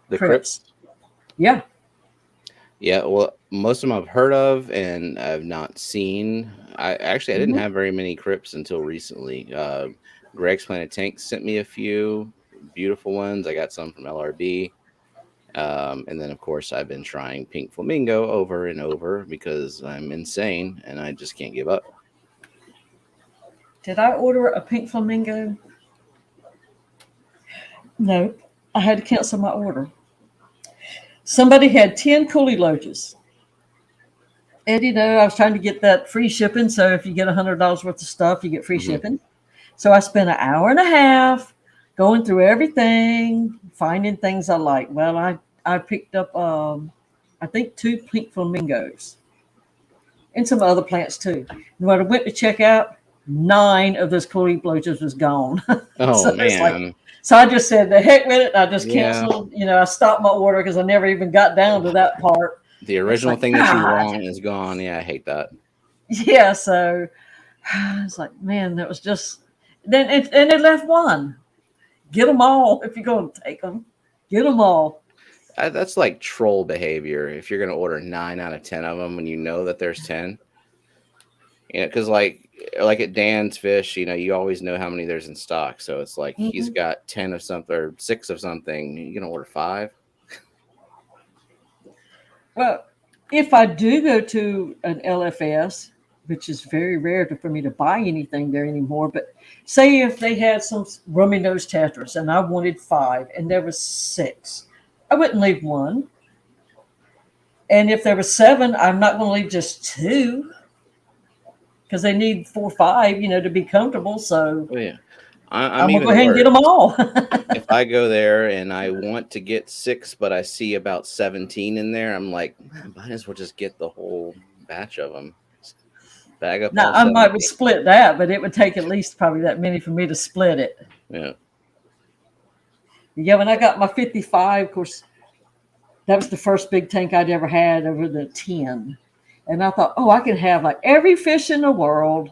The crypts. Yeah. Yeah, well, most of them I've heard of and I've not seen. I didn't have very many crypts until recently. Greg's Planet Tank sent me a few beautiful ones. I got some from LRB. And then, of course, I've been trying Pink Flamingo over and over because I'm insane and I just can't give up. Did I order a Pink Flamingo? No, I had to cancel my order. Somebody had 10 coolie loaches. And, you know, I was trying to get that free shipping. So if you get $100 worth of stuff, you get free shipping. So I spent an hour and a half going through everything, finding things I like. Well, I picked up, I think, 2 Pink Flamingos and some other plants too. And when I went to check out, 9 of those coolie loaches was gone. Oh, so man. So I just said, the heck with it. I just canceled. You know, I stopped my order because I never even got down to that part. The original thing that you want is gone. Yeah, I hate that. Yeah, so it's like, man, that was just. And it left 1. Get them all if you're going to take them. Get them all. That's like troll behavior. If you're going to order 9 out of 10 of them when you know that there's 10. You know, because like at Dan's Fish, you know, you always know how many there's in stock. So it's like he's got 10 of something or 6 of something. You're going to order 5? Well, if I do go to an LFS, which is very rare for me to buy anything there anymore, but say if they had some rummy nose tetras and I wanted 5 and there was 6, I wouldn't leave 1. And if there was 7, I'm not going to leave just 2. Because they need 4 or 5, you know, to be comfortable. So I'm going to go ahead and get them all. If I go there and I want to get 6, but I see about 17 in there, I'm like, I might as well just get the whole batch of them. Bag up. Now, I might split that, but it would take at least probably that many for me to split it. Yeah. Yeah, when I got my 55, of course, that was the first big tank I'd ever had over the 10. And I thought, I can have like every fish in the world.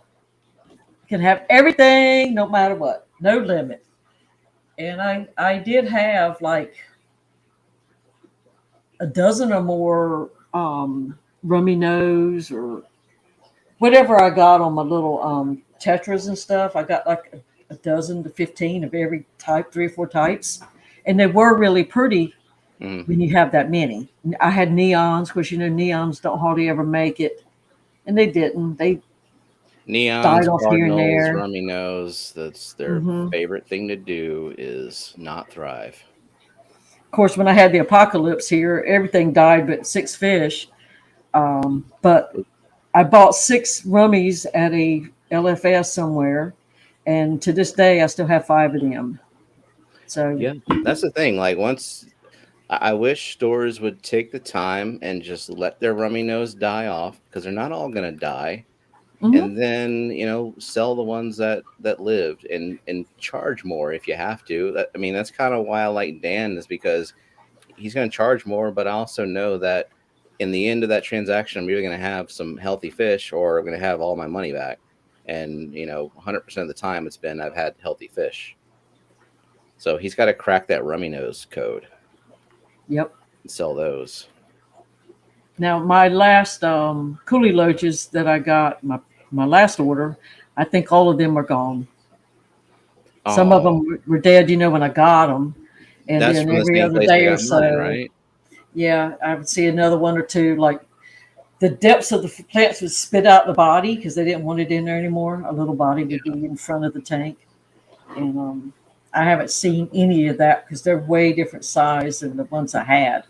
I can have everything, no matter what, no limit. And I did have like a dozen or more rummy nose or whatever I got on my little tetras and stuff. I got like a dozen to 15 of every type, 3 or 4 types. And they were really pretty. When you have that many. I had neons, because you know neons don't hardly ever make it, and they didn't. They neons, died off here and there. Rummy nose. That's their favorite thing to do is not thrive. Of course, when I had the apocalypse here, everything died but 6 fish. But I bought 6 rummies at a LFS somewhere, and to this day I still have 5 of them. So yeah, that's the thing. Like once. I wish stores would take the time and just let their rummy nose die off, because they're not all going to die. And then, you know, sell the ones that lived and charge more if you have to. I mean, that's kind of why I like Dan, is because he's going to charge more. But I also know that in the end of that transaction, I'm either going to have some healthy fish or I'm going to have all my money back. And, you know, 100% of the time I've had healthy fish. So he's got to crack that rummy nose code. Yep. And sell those. Now, my last coolie loaches that I got, my last order, I think all of them are gone. Some of them were dead, you know, when I got them. And that's then every other day or so, right? Yeah, I would see another 1 or 2. Like the depths of the plants would spit out the body because they didn't want it in there anymore. A little body would be in front of the tank. And I haven't seen any of that because they're way different size than the ones I had.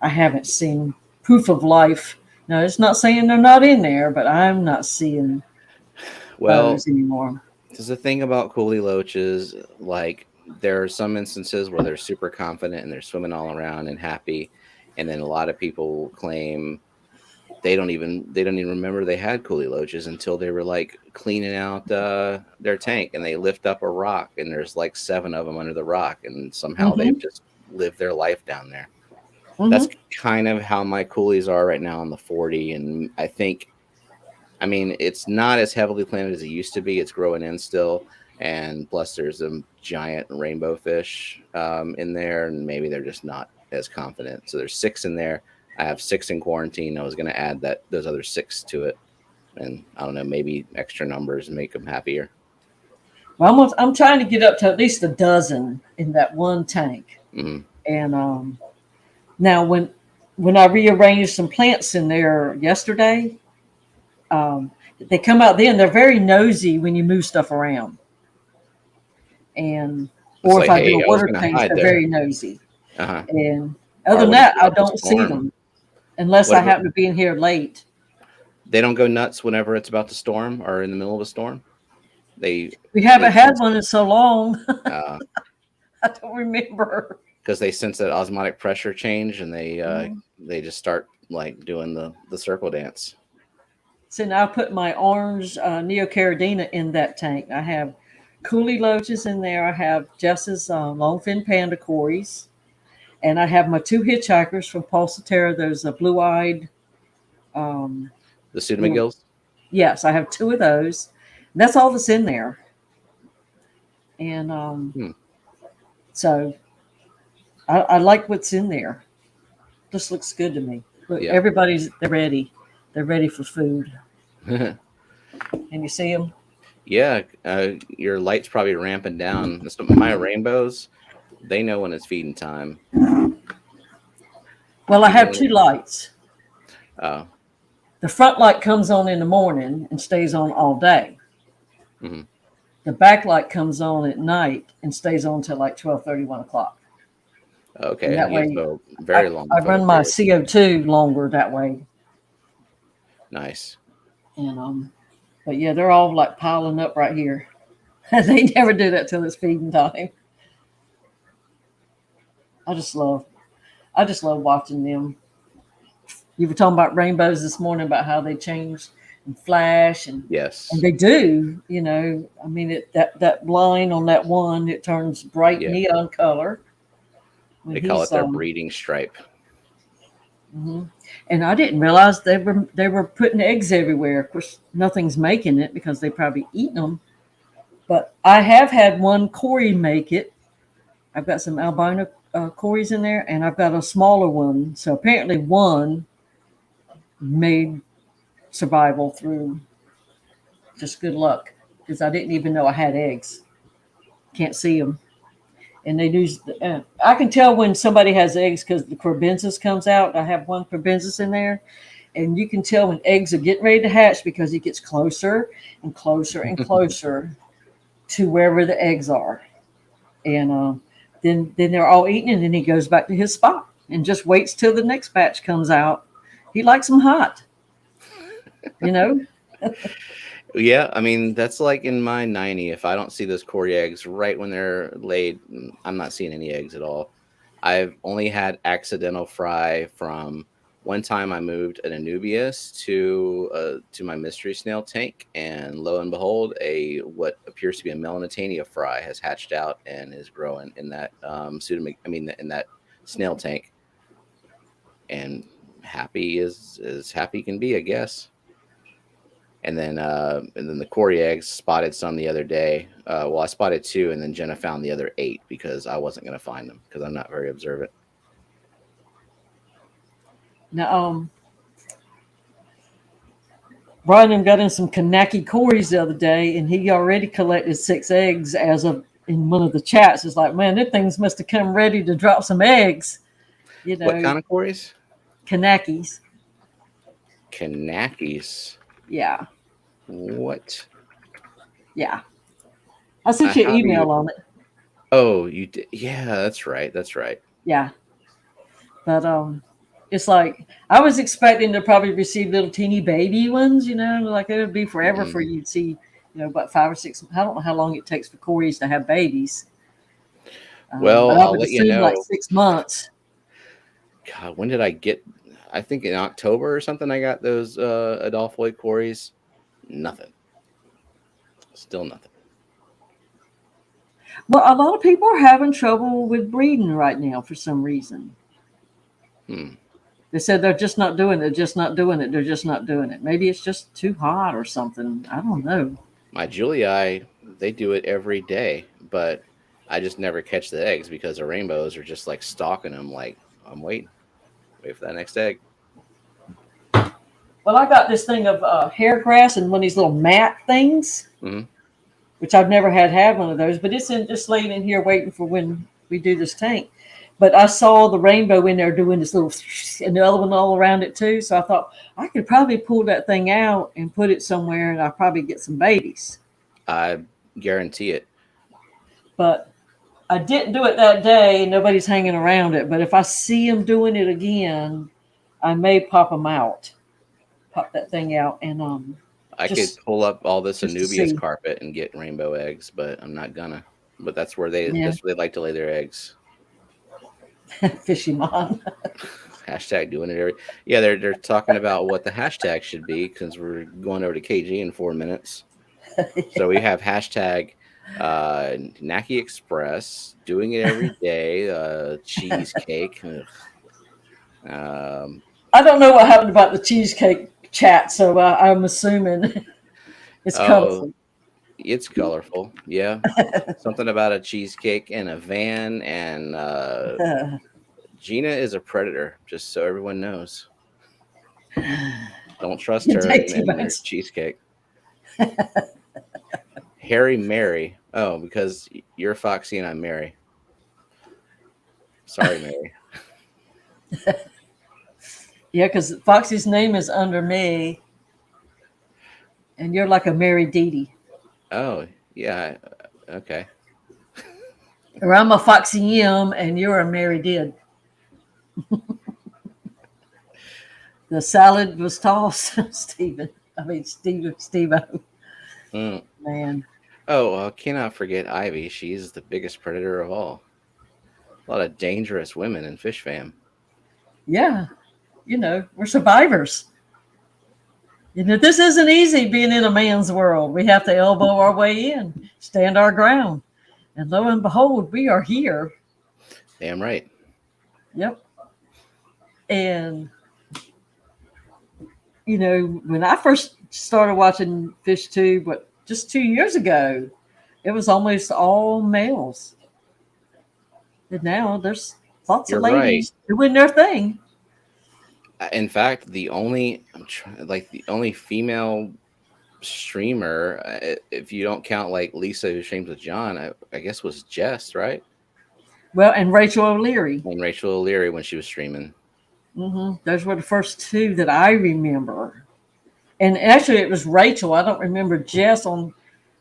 I haven't seen proof of life. Now, it's not saying they're not in there, but I'm not seeing those anymore. There's the thing about coolie loaches, like there are some instances where they're super confident and they're swimming all around and happy, and then a lot of people claim they don't even remember they had coolie loaches until they were like cleaning out their tank, and they lift up a rock and there's like 7 of them under the rock, and somehow they've just lived their life down there. That's kind of how my coolies are right now on the 40, and I mean, it's not as heavily planted as it used to be. It's growing in still, and plus there's some giant rainbow fish in there, and maybe they're just not as confident. So there's 6 in there. I have 6 in quarantine. I was going to add those other 6 to it, and I don't know, maybe extra numbers make them happier. Well, I'm trying to get up to at least a dozen in that one tank. And now when I rearranged some plants in there yesterday, they come out then. They're very nosy when you move stuff around. And or if I do a water change, they're very nosy. And other than that, I don't see them unless I happen to be in here late. They don't go nuts whenever it's about to storm or in the middle of a storm? We haven't had one in so long. I don't remember. Because they sense that osmotic pressure change, and they just start like doing the circle dance. So now I put my orange Neocaridina in that tank. I have coolie loaches in there. I have Jess's longfin panda cories, and I have my 2 hitchhikers from Pulsatera. Those blue-eyed. The pseudomagills? Yes, I have 2 of those. That's all that's in there. And so I like what's in there. Just looks good to me. Look, they're ready. They're ready for food. Can you see them? Yeah, your light's probably ramping down. My rainbows, they know when it's feeding time. Well, I have 2 lights. Oh. The front light comes on in the morning and stays on all day. The back light comes on at night and stays on till like 12:30, 1 o'clock. Okay. And that way, very long. I run my CO2 longer that way. Nice. And but yeah, they're all like piling up right here. They never do that till it's feeding time. I just love watching them. You were talking about rainbows this morning, about how they change and flash, and yes, and they do. You know, I mean, that line on that one, it turns bright neon color. They call it their breeding stripe. And I didn't realize they were putting eggs everywhere. Of course, nothing's making it because they probably eaten them. But I have had one Cory make it. I've got some albino Cories in there, and I've got a smaller one. So apparently one made survival through just good luck, because I didn't even know I had eggs. Can't see them. And they do. I can tell when somebody has eggs because the crebensis comes out. I have one crebensis in there, and you can tell when eggs are getting ready to hatch because it gets closer and closer and closer to wherever the eggs are. And then they're all eaten, and then he goes back to his spot and just waits till the next batch comes out. He likes them hot, you know. Yeah, I mean, that's like in my 90. If I don't see those Cory eggs right when they're laid, I'm not seeing any eggs at all. I've only had accidental fry from one time I moved an Anubias to my mystery snail tank, and lo and behold, what appears to be a Melanitania fry has hatched out and is growing in that in that snail tank. And happy as happy can be, I guess. And then the Cory eggs, spotted some the other day. Well, I spotted 2, and then Jenna found the other 8 because I wasn't going to find them because I'm not very observant. Now, Brian got in some Kanaki Cories the other day, and he already collected 6 eggs as of in one of the chats. It's like, man, that things must have come ready to drop some eggs. You know, what kind of Cories? Kanakis. Kanakis. Yeah. What? Yeah. I sent you an email on it. Oh, you did? Yeah, that's right. That's right. Yeah. But it's like I was expecting to probably receive little teeny baby ones, you know, like it would be forever for you to see, you know, about 5 or 6. I don't know how long it takes for Cories to have babies. Well, But I I'll would let you assume like know. 6 months. God, when did I get? I think in October or something. I got those Adolphoid quarries. Nothing. Still nothing. Well, a lot of people are having trouble with breeding right now for some reason. Hmm. They said they're just not doing it. They're just not doing it. They're just not doing it. Maybe it's just too hot or something. I don't know. My Julii, they do it every day, but I just never catch the eggs because the rainbows are just like stalking them. Like I'm waiting, wait for that next egg. Well, I got this thing of hair grass and one of these little mat things, Hmm. which I've never had one of those, but it's in just laying in here waiting for when we do this tank. But I saw the rainbow in there doing this little, and the other one all around it too. So I thought I could probably pull that thing out and put it somewhere, and I'll probably get some babies. I guarantee it. But I didn't do it that day. Nobody's hanging around it. But if I see them doing it again, I may pop them out, pop that thing out, and I could just pull up all this just to Anubias see. carpet and get rainbow eggs, but I'm not gonna. But Yeah, that's where they like to lay their eggs. fishy mom. Hashtag doing it every. Yeah, they're talking about what the hashtag should be because we're going over to KG in 4 minutes. So we have hashtag Naki Express, doing it every day, cheesecake. Ugh. I don't know what happened about the cheesecake chat, so I'm assuming it's Oh, colorful. it's colorful. Yeah. Something about a cheesecake and a van. And Gina is a predator, just so everyone knows. Don't trust her Dainty and her bites. cheesecake. Harry Mary. Oh, because you're Foxy and I'm Mary. Sorry, Mary. Yeah, because Foxy's name is under me, and you're like a Mary Didi. Oh, yeah. Okay. Or I'm a Foxy M, and you're a Mary Did. The salad was tossed, Stephen. I mean, Steve-O. Mm. Man. Oh, cannot forget Ivy. She's the biggest predator of all. A lot of dangerous women in Fish Fam. Yeah, we're survivors. This isn't easy being in a man's world. We have to elbow our way in, stand our ground. And lo and behold, we are here. Damn right. Yep. And, when I first started watching Fish Tube, just 2 years ago, it was almost all males. And now there's lots of You're right. ladies doing their thing. In fact, the only female streamer, if you don't count like Lisa who streams with John, I guess was Jess, right? Well, and Rachel O'Leary. And Rachel O'Leary when she was streaming. Those were the first two that I remember. And actually, it was Rachel. I don't remember Jess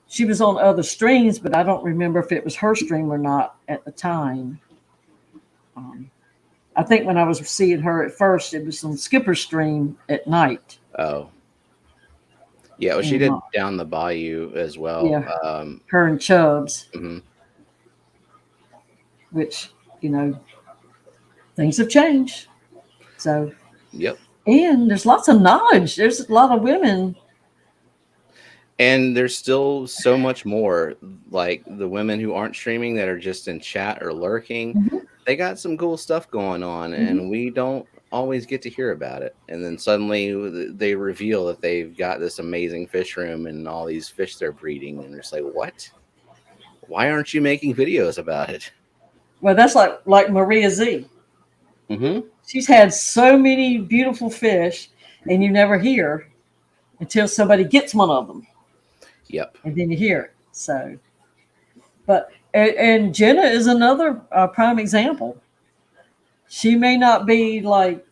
she was on other streams, but I don't remember if it was her stream or not at the time. I think when I was seeing her at first, it was on Skipper's stream at night. Oh, yeah. Well, she And did Down the Bayou as well. yeah, her and Chubbs, Mhm. which, things have changed. So, Yep. and there's lots of knowledge. There's a lot of women. And there's still so much more, like the women who aren't streaming that are just in chat or lurking. Mm-hmm. They got some cool stuff going on, Mm-hmm. and we don't always get to hear about it. And then suddenly they reveal that they've got this amazing fish room and all these fish they're breeding, and it's like, what? Why aren't you making videos about it? Well, that's like Maria Z. Mm-hmm. She's had so many beautiful fish, and you never hear until somebody gets one of them. Yep. And then you hear it. So, but and Jenna is another prime example. She may not be like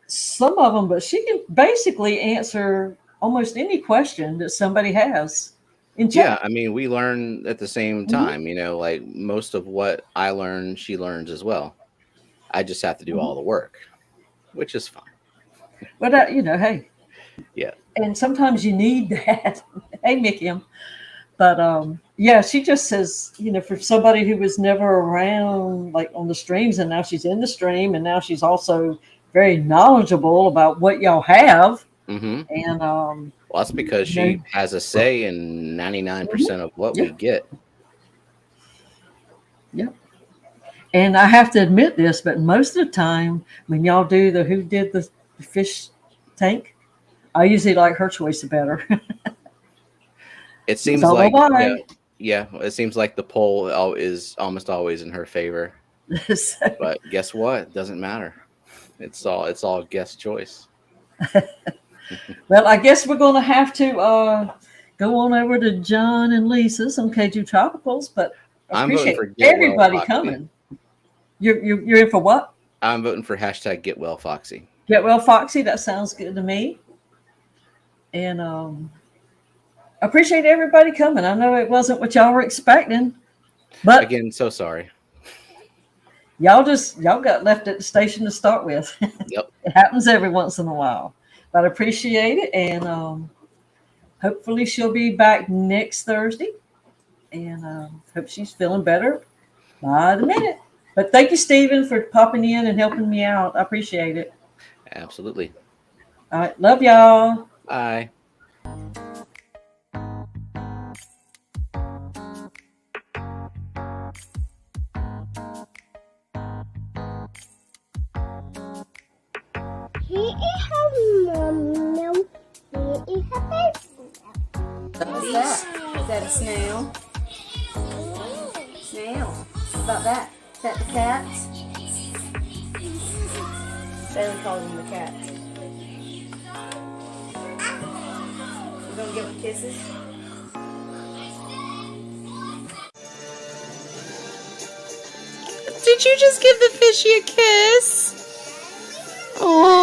some of them, but she can basically answer almost any question that somebody has in chat. Yeah, I mean, we learn at the same time. Like most of what I learn, she learns as well. I just have to do all the work, which is fine. But hey. Yeah. And sometimes you need that. Hey, Mickey. But yeah, she just says, for somebody who was never around like on the streams, and now she's in the stream, and now she's also very knowledgeable about what y'all have. Mm-hmm. And Well, that's because she has a say in 99% of what we get. Yep. And I have to admit this, but most of the time when y'all do the who did the fish tank, I usually like her choice better. It seems So like bye-bye. yeah, it seems like the poll is almost always in her favor. But guess what? It doesn't matter. It's all guest choice. Well, I guess we're going to have to go on over to John and Lisa's on KG Tropicals, but I I'm voting appreciate for Get Well everybody Foxy. coming. You're in for what? I'm voting for hashtag Get Well Foxy. Get Well Foxy. That sounds good to me. And I appreciate everybody coming. I know it wasn't what y'all were expecting, but Again, so sorry. y'all got left at the station to start with. Yep. It happens every once in a while, but I appreciate it. And hopefully she'll be back next Thursday, and hope she's feeling better by the minute. But thank you, Stephen, for popping in and helping me out. I appreciate it. Absolutely. All right. Love y'all. Bye. Here is her mom milk. Here is her baby milk. What's that? Is that a snail? Snail. What about that? Is that the cats? Bailey calls them the cats. You gonna give them kisses? Did you just give the fishy a kiss? Oh.